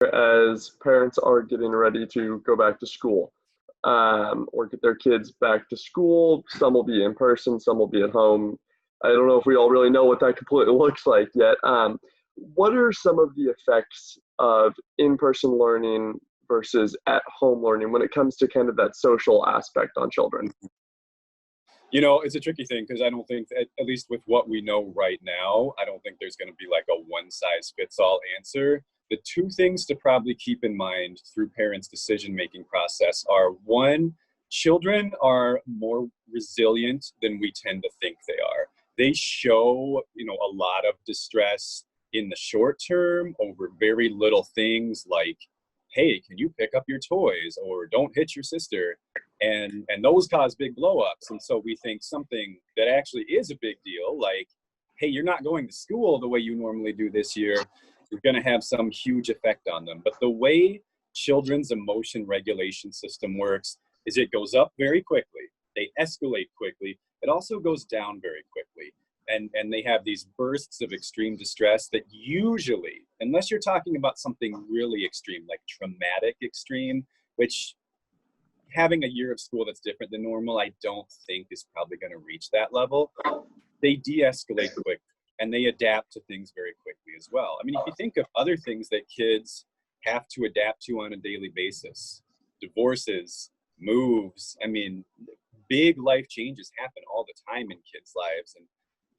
as parents are getting ready to go back to school, or get their kids back to school. Some will be in person, some will be at home. I don't know if we all really know what that completely looks like yet. What are some of the effects of in-person learning versus at-home learning when it comes to kind of that social aspect on children? It's a tricky thing because I don't think, at least with what we know right now, I don't think there's going to be like a one-size-fits-all answer. The two things to probably keep in mind through parents' decision-making process are, one, children are more resilient than we tend to think they are. They show, a lot of distress in the short term over very little things like, hey, can you pick up your toys, or don't hit your sister? And those cause big blowups. And so we think something that actually is a big deal, like, hey, you're not going to school the way you normally do this year, you're going to have some huge effect on them. But the way children's emotion regulation system works is it goes up very quickly. They escalate quickly. It also goes down very quickly. And they have these bursts of extreme distress that usually, unless you're talking about something really extreme, like traumatic extreme, which having a year of school that's different than normal, I don't think is probably going to reach that level. They de-escalate quickly and they adapt to things very quickly as well. I mean, if you think of other things that kids have to adapt to on a daily basis, divorces, moves, I mean, big life changes happen all the time in kids' lives. And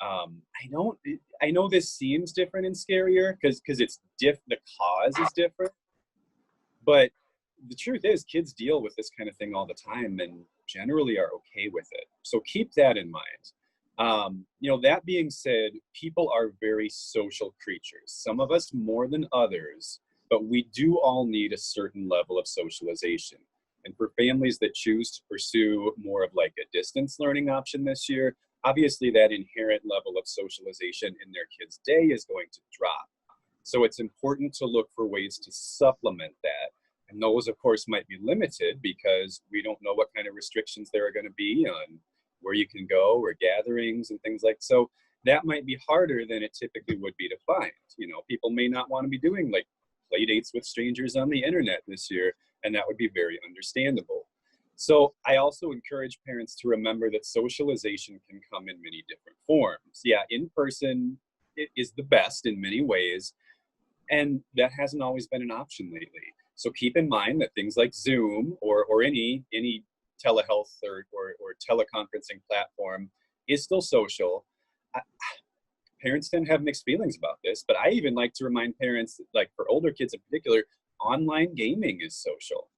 I know this seems different and scarier because the cause is different, but the truth is kids deal with this kind of thing all the time and generally are okay with it. So keep that in mind. That being said, people are very social creatures, some of us more than others, but we do all need a certain level of socialization. And for families that choose to pursue more of like a distance learning option this year, obviously that inherent level of socialization in their kid's day is going to drop. So it's important to look for ways to supplement that. And those, of course, might be limited because we don't know what kind of restrictions there are going to be on where you can go or gatherings and things like that. So that might be harder than it typically would be to find. People may not want to be doing like play dates with strangers on the internet this year, and that would be very understandable. So I also encourage parents to remember that socialization can come in many different forms. Yeah, in person is the best in many ways, and that hasn't always been an option lately. So keep in mind that things like Zoom or any telehealth or teleconferencing platform is still social. Parents tend to have mixed feelings about this, but I even like to remind parents, like for older kids in particular, online gaming is social.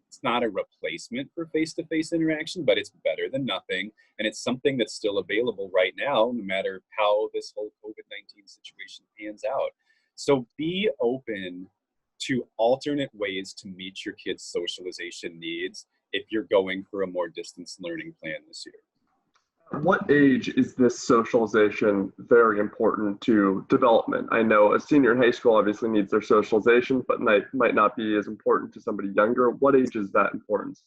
It's not a replacement for face-to-face interaction, but it's better than nothing. And it's something that's still available right now, no matter how this whole COVID-19 situation pans out. So be open to alternate ways to meet your kids' socialization needs if you're going for a more distance learning plan this year. At what age is this socialization very important to development? I know a senior in high school obviously needs their socialization, but might not be as important to somebody younger. What age is that importance?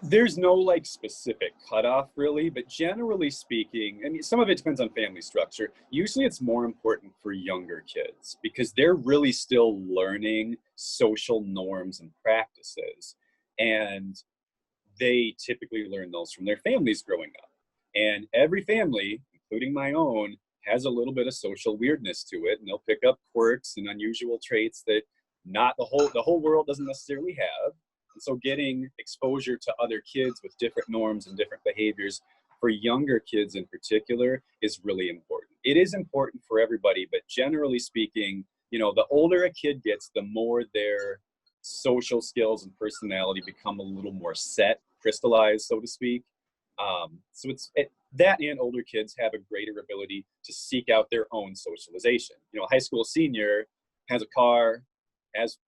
There's no like specific cutoff really, but generally speaking, I mean, some of it depends on family structure. Usually it's more important for younger kids because they're really still learning social norms and practices. And they typically learn those from their families growing up. And every family, including my own, has a little bit of social weirdness to it, and they'll pick up quirks and unusual traits that not the whole world doesn't necessarily have. And so getting exposure to other kids with different norms and different behaviors for younger kids in particular is really important. It is important for everybody, but generally speaking, the older a kid gets, the more their social skills and personality become a little more set, crystallized, so to speak. So that and older kids have a greater ability to seek out their own socialization. A high school senior has a car,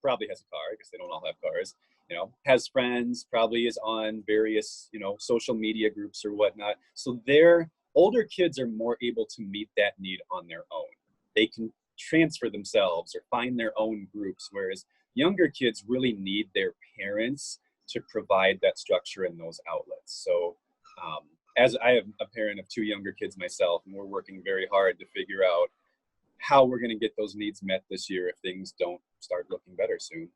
probably has a car, I guess they don't all have cars, has friends, probably is on various, social media groups or whatnot. So their older kids are more able to meet that need on their own. They can transfer themselves or find their own groups, whereas younger kids really need their parents to provide that structure and those outlets. So as I am a parent of two younger kids myself, and we're working very hard to figure out how we're going to get those needs met this year if things don't start looking better soon.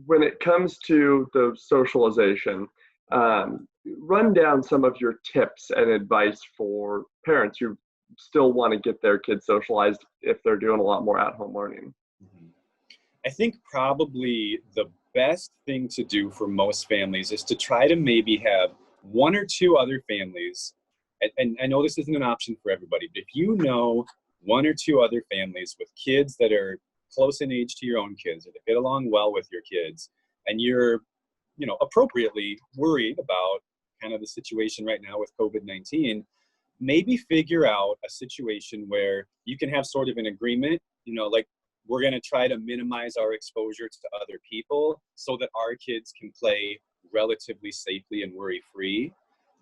When it comes to the socialization, run down some of your tips and advice for parents who still want to get their kids socialized if they're doing a lot more at-home learning. I think probably the best thing to do for most families is to try to maybe have one or two other families, and I know this isn't an option for everybody, but if you know one or two other families with kids that are close in age to your own kids, or that get along well with your kids, and you're, appropriately worried about kind of the situation right now with COVID-19, maybe figure out a situation where you can have sort of an agreement, like, we're going to try to minimize our exposure to other people so that our kids can play relatively safely and worry-free.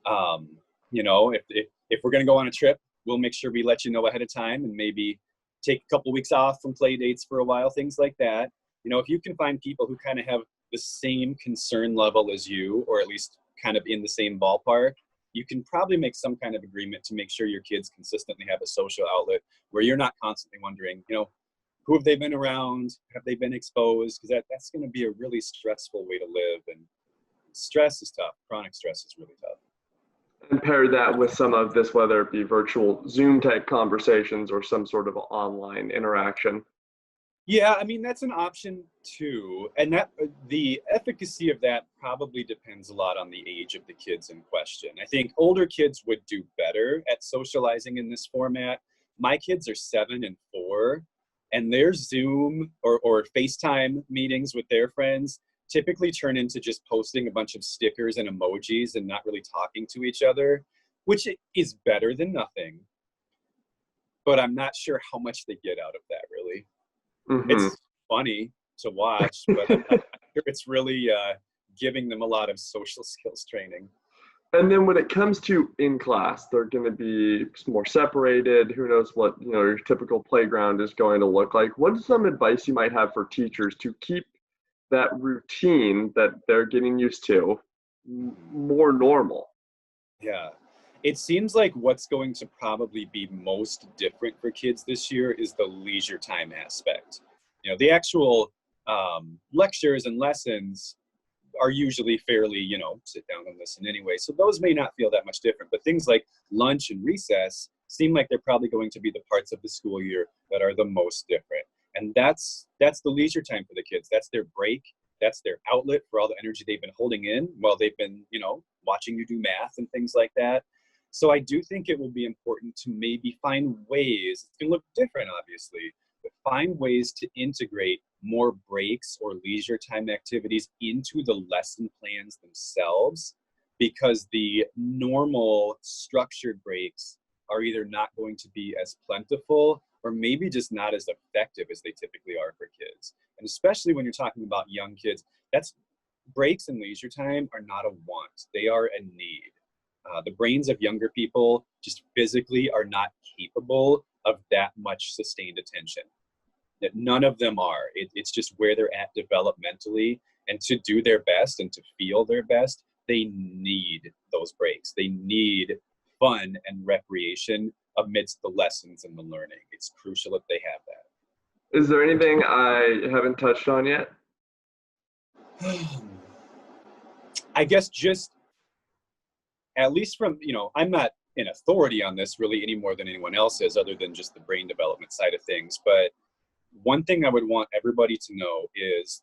If we're going to go on a trip, we'll make sure we let you know ahead of time and maybe take a couple weeks off from play dates for a while, things like that. If you can find people who kind of have the same concern level as you, or at least kind of in the same ballpark, you can probably make some kind of agreement to make sure your kids consistently have a social outlet where you're not constantly wondering, who have they been around? Have they been exposed? Because that's going to be a really stressful way to live. And stress is tough. Chronic stress is really tough. And pair that with some of this, whether it be virtual Zoom type conversations or some sort of online interaction. Yeah, I mean, that's an option too. And that the efficacy of that probably depends a lot on the age of the kids in question. I think older kids would do better at socializing in this format. My kids are 7 and 4, and their Zoom or FaceTime meetings with their friends typically turn into just posting a bunch of stickers and emojis and not really talking to each other, which is better than nothing. But I'm not sure how much they get out of that, really. Mm-hmm. It's funny to watch, but I'm not sure it's really giving them a lot of social skills training. And then when it comes to in class, they're going to be more separated. Who knows what your typical playground is going to look like. What is some advice you might have for teachers to keep that routine that they're getting used to more normal? Yeah. It seems like what's going to probably be most different for kids this year is the leisure time aspect. The actual lectures and lessons are usually fairly, sit down and listen anyway. So those may not feel that much different. But things like lunch and recess seem like they're probably going to be the parts of the school year that are the most different. And that's the leisure time for the kids. That's their break. That's their outlet for all the energy they've been holding in while they've been, watching you do math and things like that. So I do think it will be important to maybe find ways, it's going to look different, obviously, but find ways to integrate more breaks or leisure time activities into the lesson plans themselves, because the normal structured breaks are either not going to be as plentiful or maybe just not as effective as they typically are for kids. And especially when you're talking about young kids, breaks and leisure time are not a want, they are a need. The brains of younger people just physically are not capable of that much sustained attention. That none of them are. It's just where they're at developmentally, and to do their best and to feel their best, they need those breaks. They need fun and recreation amidst the lessons and the learning. It's crucial that they have that. Is there anything I haven't touched on yet? I guess just, at least from, I'm not an authority on this really any more than anyone else is, other than just the brain development side of things. But one thing I would want everybody to know is,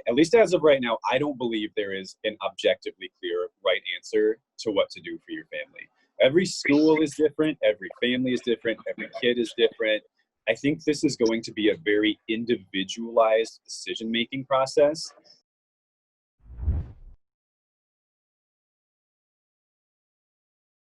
at least as of right now, I don't believe there is an objectively clear right answer to what to do for your family. Every school is different. Every family is different. Every kid is different. I think this is going to be a very individualized decision-making process.